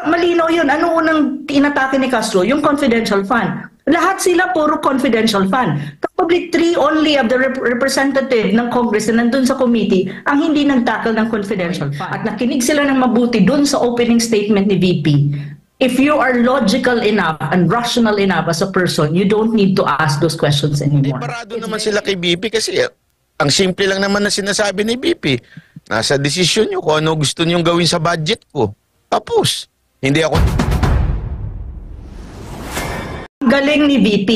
Malinaw yun. Ano unang inatake ni Castro? Yung confidential fund. Lahat sila puro confidential fund. Probably 3 only of the representative ng Congress na nandun sa committee ang hindi nagtackle ng confidential fund. At nakinig sila ng mabuti dun sa opening statement ni VP. If you are logical enough and rational enough as a person, you don't need to ask those questions anymore. Parado naman sila kay VP kasi ang simple lang naman na sinasabi ni VP. Nasa desisyon nyo kung ano gusto nyo gawin sa budget ko. Tapos. Hindi ako... Galing ni VP.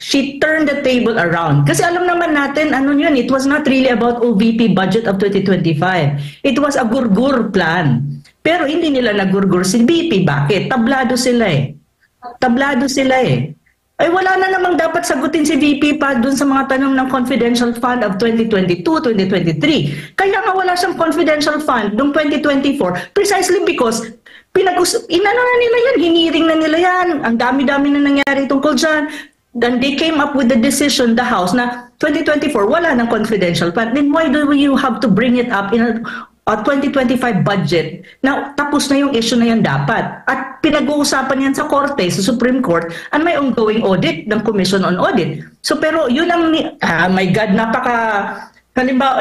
She turned the table around. Kasi alam naman natin, ano yun, it was not really about OVP budget of 2025. It was a gurgur plan. Pero hindi nila nagurgur si VP. Bakit? Tablado sila eh. Tablado sila eh. Ay wala na namang dapat sagutin si VP pa dun sa mga tanong ng confidential fund of 2022, 2023. Kaya nga wala siyang confidential fund noong 2024 precisely because inano na nila yan, hiniring na nila yan, ang dami-dami na nangyari tungkol dyan. Then they came up with the decision, the House, na 2024 wala ng confidential fund. Then why do you have to bring it up in a 2025 budget na tapos na yung issue na yan dapat? At pinag-uusapan yan sa Korte, sa Supreme Court, and may ongoing audit ng Commission on Audit. So pero yun ang, my God, halimbawa,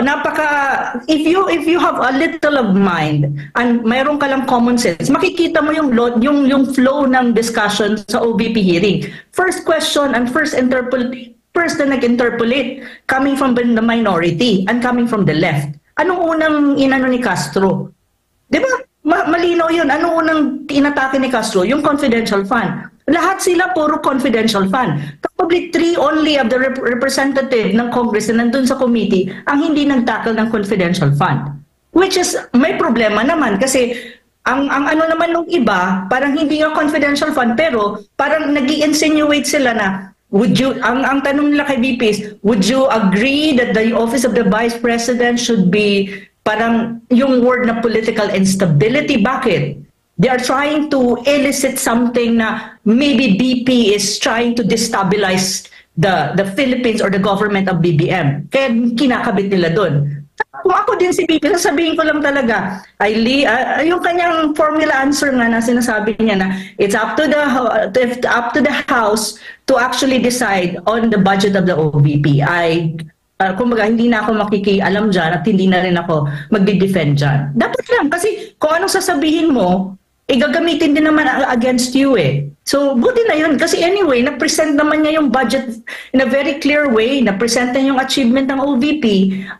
if you have a little of mind and mayroon ka lang common sense, makikita mo yung flow ng discussion sa OVP hearing. First question and first na nag-interpolate coming from the minority and coming from the left. Anong unang inano ni Castro? 'Di ba? Malinaw 'yun. Anong unang inatake ni Castro? Yung confidential fund. Lahat sila puro confidential fund. Probably 3 only of the representative ng Congress na nandun sa committee ang hindi nagtackle ng confidential fund. Which is, may problema naman kasi ang ano naman nung iba, parang hindi nga confidential fund pero parang nag-i-insinuate sila na ang tanong nila kay VP is, would you agree that the office of the Vice President should be parang yung word na political instability? Bakit? They are trying to elicit something na maybe BP is trying to destabilize the Philippines or the government of BBM. Kaya kinakabit nila doon. Kung ako din si BP, sasabihin ko lang talaga, yung kanyang formula answer nga na sinasabi niya na it's up to the House to actually decide on the budget of the OVP. Kumbaga, hindi na ako makikialam dyan at hindi na rin ako magdi-defend dyan. Dapat lang, kasi kung anong sasabihin mo, gagamitin din naman against you eh. So, buti na yun. Kasi anyway, na-present naman niya yung budget in a very clear way. Na-present niya yung achievement ng OVP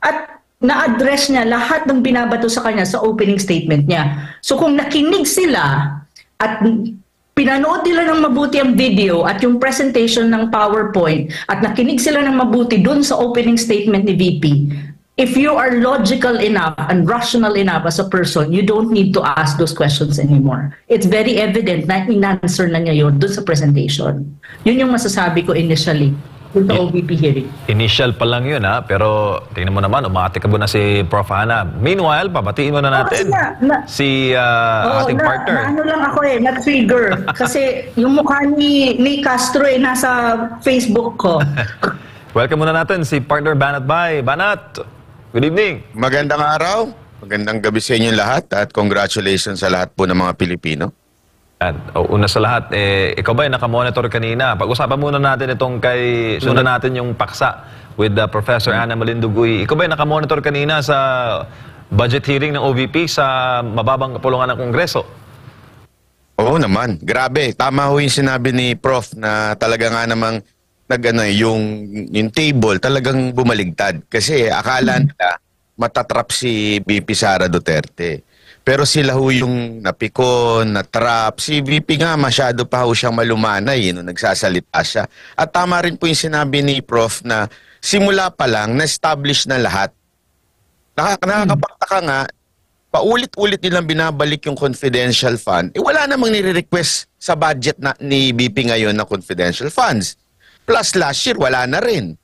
at na-address niya lahat ng binabato sa kanya sa opening statement niya. So, kung nakinig sila at pinanood nila ng mabuti ang video at yung presentation ng PowerPoint at nakinig sila ng mabuti dun sa opening statement ni VP, if you are logical enough and rational enough as a person, you don't need to ask those questions anymore. It's very evident na in-answer na niya yun dun sa presentation. Yun yung masasabi ko initially dun sa OVP hearing. Initial pa lang yun ha, pero tingnan mo naman, umati ka na si Prof. Hannah. Meanwhile, pabatiin mo na natin si ating partner. Ano lang ako na-trigger. Kasi yung mukha ni Castro nasa Facebook ko. Welcome muna natin si partner Banat Bay. Banat! Good evening. Magandang araw, magandang gabi sa inyo lahat at congratulations sa lahat po ng mga Pilipino. At una sa lahat, ikaw ba nakamonitor kanina? Pag-usapan muna natin itong sundan natin yung paksa with Professor Ana Malinduguy. Ikaw ba nakamonitor kanina sa budget hearing ng OVP sa mababang kapulungan ng Kongreso? Oo naman, grabe. Tama ho yung sinabi ni Prof na talaga nga namang yung table talagang bumaligtad kasi akala nila matatrap si VP Sara Duterte. Pero sila ho yung napikon, natrap. Si VP nga masyado pa ho siyang malumanay nung nagsasalita siya. At tama rin po yung sinabi ni Prof na simula pa lang na-establish na lahat. Nakakapagtaka nga, paulit-ulit nilang binabalik yung confidential fund. Wala namang nire-request sa budget ni VP ngayon na confidential funds. Plus last year, wala na rin.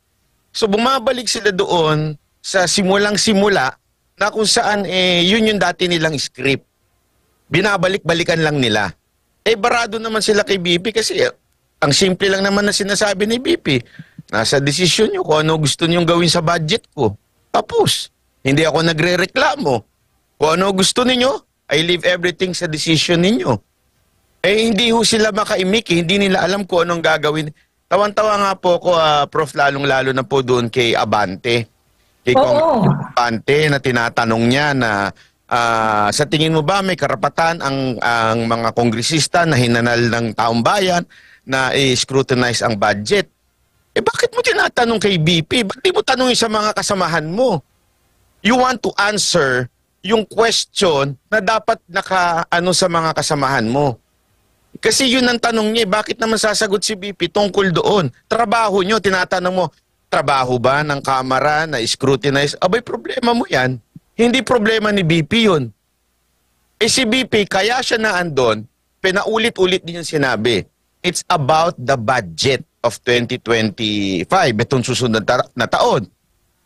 So bumabalik sila doon sa simulang-simula na kung saan yun yung dati nilang script. Binabalik-balikan lang nila. Barado naman sila kay BP kasi ang simple lang naman na sinasabi ni BP. Nasa desisyon nyo kung ano gusto nyong gawin sa budget ko. Tapos, hindi ako nagre-reklamo. Kung ano gusto ninyo, I leave everything sa decision ninyo. Hindi ho sila makaimik, hindi nila alam kung anong gagawin. Tawan-tawa nga po ko, Prof, lalong-lalo na po doon kay Abante. Kay Oo. Abante na tinatanong niya na sa tingin mo ba may karapatan ang mga kongresista na hinanal ng taong bayan na i-scrutinize ang budget? Bakit mo tinatanong kay BP? Ba't di mo tanongin sa mga kasamahan mo? You want to answer yung question na dapat naka-ano sa mga kasamahan mo. Kasi yun ang tanong niya, bakit naman sasagot si BP tungkol doon? Trabaho nyo, tinatanong mo, trabaho ba ng Kamara na scrutinize? Abay, problema mo yan. Hindi problema ni BP yun. Si BP, kaya siya na andon, pinaulit-ulit din yung sinabi, it's about the budget of 2025, itong susunod na taon.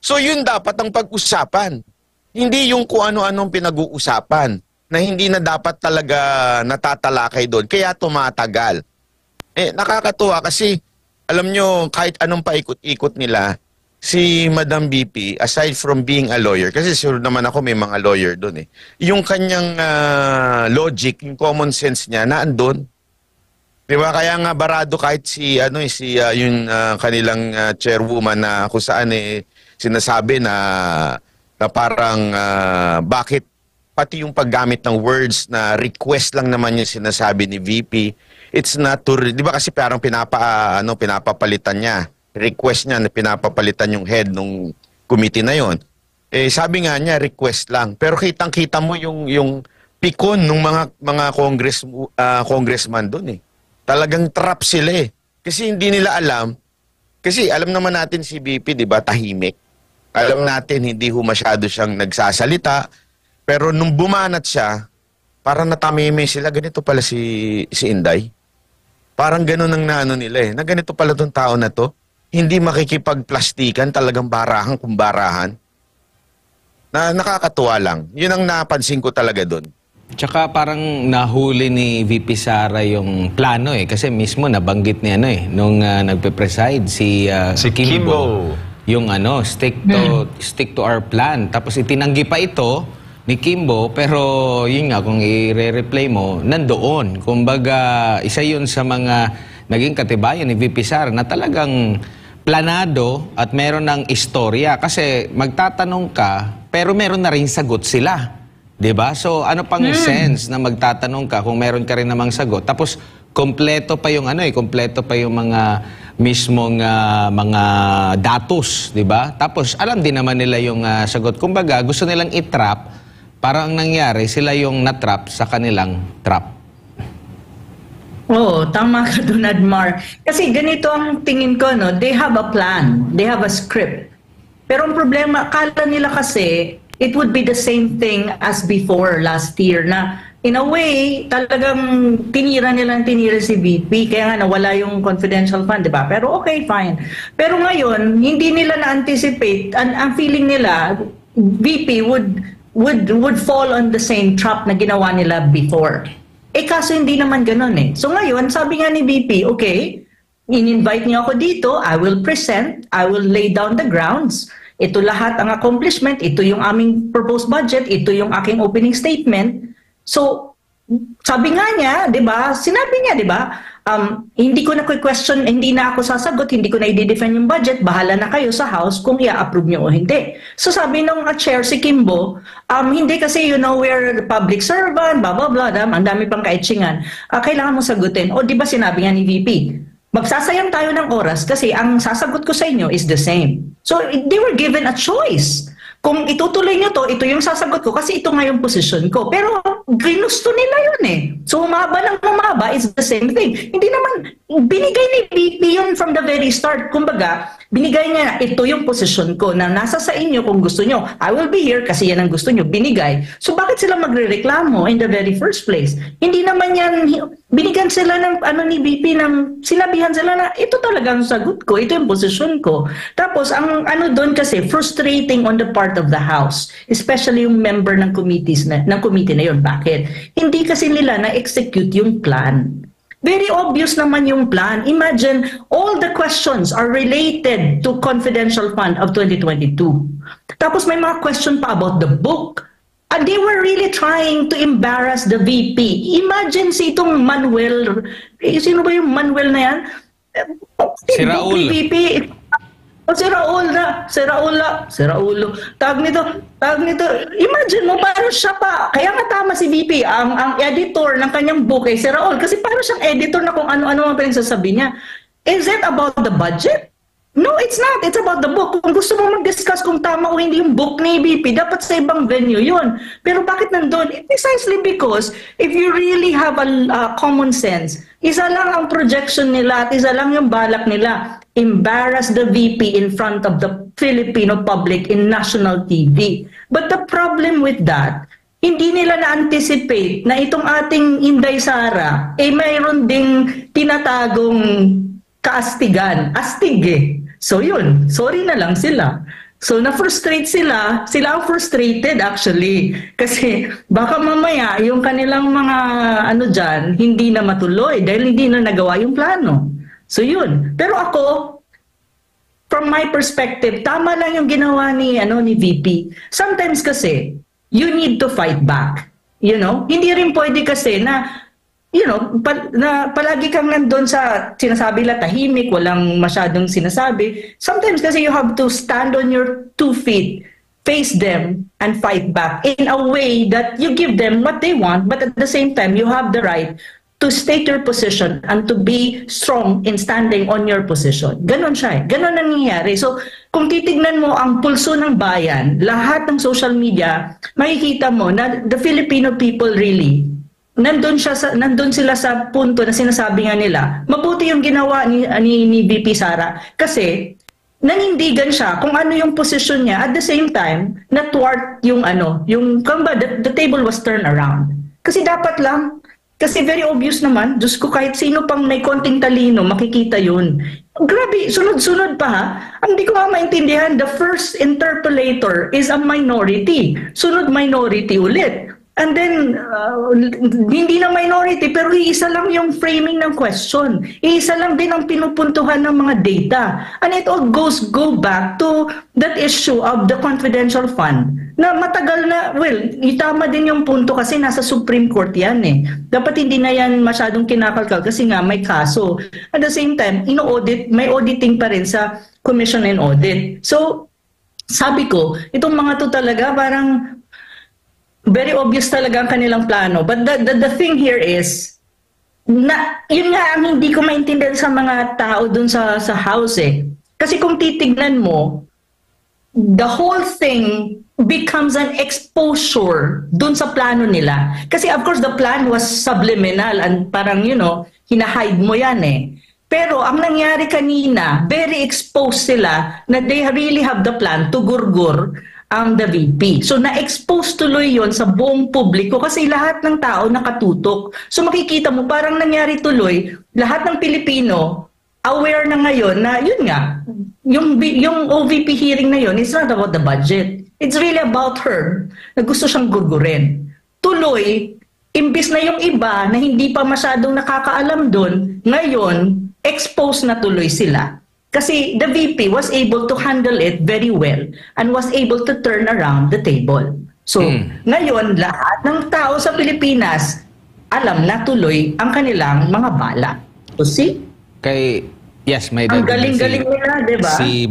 So yun dapat ang pag-usapan. Hindi yung kung ano-anong pinag-uusapan na hindi na dapat talaga natatalakay doon. Kaya tumatagal. Nakakatuwa kasi, alam nyo, kahit anong paikot-ikot nila, si Madam BP, aside from being a lawyer, kasi sure naman ako may mga lawyer doon yung kanyang logic, yung common sense niya, naandun. Diba? Kaya nga barado kahit yung kanilang chairwoman na kung saan sinasabi na parang bakit pati yung paggamit ng words na request lang naman yung sinasabi ni VP. It's not to, di ba kasi parang pinapapalitan niya. Request niya na pinapapalitan yung head ng committee na yon. Sabi nga niya request lang. Pero kitang-kita mo yung pikon ng mga congressman doon Talagang trap sila Kasi hindi nila alam. Kasi alam naman natin si VP, di ba, tahimik. Alam natin hindi ho masyado siyang nagsasalita. Pero nung bumanat siya, parang natamime sila, ganito pala si Inday. Parang ganun ang naano nila na ganito pala tong tao na to. Hindi makikipagplastikan, talagang barahan kung barahan. Na nakakatuwa lang. Yun ang napansin ko talaga doon. Tsaka parang nahuli ni VP Sara yung plano kasi mismo nabanggit niya nung nagpe-preside si Kimbo. Yung stick to our plan. Tapos itinanggi pa ito ni Kimbo, pero yun nga, kung i-replay mo, nandoon. Kumbaga, isa yun sa mga naging katibayan ni VP Sara na talagang planado at meron ng istorya. Kasi magtatanong ka, pero meron na rin sagot sila. 'Di ba? So, ano pang sense na magtatanong ka kung meron ka rin namang sagot? Tapos, kompleto pa yung kompleto pa yung mga mismong mga datos, 'di ba? Tapos, alam din naman nila yung sagot. Kumbaga, gusto nilang i-trap. Parang ang nangyari, sila yung na-trap sa kanilang trap. Oo, tama ka doon, Admar. Kasi ganito ang tingin ko, they have a plan, they have a script. Pero ang problema, akala nila kasi, it would be the same thing as before last year na in a way, talagang tinira si VP, kaya nga nawala yung confidential fund, di ba? Pero okay, fine. Pero ngayon, hindi nila na-anticipate, ang feeling nila, VP would fall on the same trap na ginawa nila before. Kaso hindi naman ganun So ngayon, sabi nga ni VP, okay, in-invite niyo ako dito, I will present, I will lay down the grounds. Ito lahat ang accomplishment, ito yung aming proposed budget, ito yung aking opening statement. So, sabi nga niya, di ba, sinabi niya, di ba, hindi ko na question, hindi na ako sasagot, hindi ko na i-defend yung budget, bahala na kayo sa House kung i-approve niyo o hindi. So sabi nung chair si Kimbo, hindi kasi we're public servant, blah, blah, blah, ang dami pang kaitsingan, kailangan mo sagutin. O di ba sinabi nga ni VP, magsasayang tayo ng oras kasi ang sasagot ko sa inyo is the same. So they were given a choice. Kung itutuloy nyo to, ito yung sasagot ko kasi ito nga yung position ko. Pero ginusto nila yun So umaba ng umaba is the same thing. Hindi naman, binigay ni BP yun from the very start. Kumbaga, binigay niya, ito yung position ko na nasa sa inyo kung gusto nyo. I will be here kasi yan ang gusto nyo. Binigay. So bakit sila magrereklamo in the very first place? Hindi naman yan, binigyan sila ng ni BP, sinabihan sila na ito talaga ang sagot ko, ito yung position ko. Tapos, ang doon kasi, frustrating on the part of the House, especially yung member ng committee na yun. Bakit? Hindi kasi nila na-execute yung plan. Very obvious naman yung plan. Imagine, all the questions are related to confidential fund of 2022. Tapos may mga question pa about the book, they were really trying to embarrass the VP. Imagine si itong Manuel, sino ba yung Manuel na yan? Si Raul. VP. Si Raul. Tawag nito. Imagine mo, parang siya pa. Kaya nga tama si VP, ang editor ng kanyang book ay si Raul. Kasi parang siyang editor na kung ano-ano ang pinagsasabi niya. Is it about the budget? No, it's not. It's about the book. Kung gusto mo mag-discuss kung tama o hindi yung book ni VP, dapat sa ibang venue yun. Pero bakit nandun? Precisely because if you really have a common sense, isa lang ang projection nila at isa lang yung balak nila. Embarrass the VP in front of the Filipino public in national TV. But the problem with that, hindi nila na-anticipate na itong ating Inday Sara, mayroon ding tinatagong kaastigan. Astig eh. So yun, sorry na lang sila. So na-frustrate sila ang frustrated actually. Kasi baka mamaya yung kanilang mga dyan, hindi na matuloy dahil hindi na nagawa yung plano. So yun. Pero ako, from my perspective, tama lang yung ginawa ni VP. Sometimes kasi, you need to fight back. Hindi rin pwede kasi na na palagi kang nandun sa sinasabi la tahimik, walang masyadong sinasabi. Sometimes kasi you have to stand on your 2 feet, face them, and fight back in a way that you give them what they want, but at the same time, you have the right to state your position and to be strong in standing on your position. Ganon siya eh. Ganon nangyayari. So, kung titignan mo ang pulso ng bayan, lahat ng social media, makikita mo na the Filipino people really, nandun sila sa punto na sinasabi nga nila, mabuti yung ginawa ni VP Sara kasi nanindigan siya kung ano yung position niya at the same time na thwart yung the table was turned around. Kasi dapat lang, kasi very obvious naman, Diyos ko, kahit sino pang may konting talino, makikita yun. Grabe, sunod-sunod pa ha. Ang di ko nga maintindihan, the first interpellator is a minority. Sunod minority ulit. And then, hindi na minority, pero iisa lang yung framing ng question. Iisa lang din ang pinupuntuhan ng mga data. And it all go back to that issue of the confidential fund. Na matagal na, itama din yung punto kasi nasa Supreme Court yan eh. Dapat hindi na yan masyadong kinakalkal kasi nga may kaso. At the same time, may auditing pa rin sa Commission and Audit. So, sabi ko, itong mga to talaga parang very obvious talaga ang kanilang plano. But the thing here is, yun nga ang hindi ko maintindihan sa mga tao dun sa house eh. Kasi kung titignan mo, the whole thing becomes an exposure dun sa plano nila. Kasi of course the plan was subliminal and parang hinahide mo yan eh. Pero ang nangyari kanina, very exposed sila na they really have the plan to gurgur ang the VP. So na-expose tuloy yon sa buong publiko kasi lahat ng tao nakatutok. So makikita mo parang nangyari tuloy, lahat ng Pilipino aware na ngayon na yun nga, yung OVP hearing na yun, it's not about the budget. It's really about her na gusto siyang gurgurin. Tuloy, imbis na yung iba na hindi pa masyadong nakakaalam doon, ngayon, expose na tuloy sila. Kasi the VP was able to handle it very well and was able to turn around the table. So, ngayon, lahat ng tao sa Pilipinas, alam na tuloy ang kanilang mga bala. So, see? Yes, may ang galing-galing nila, di ba? Si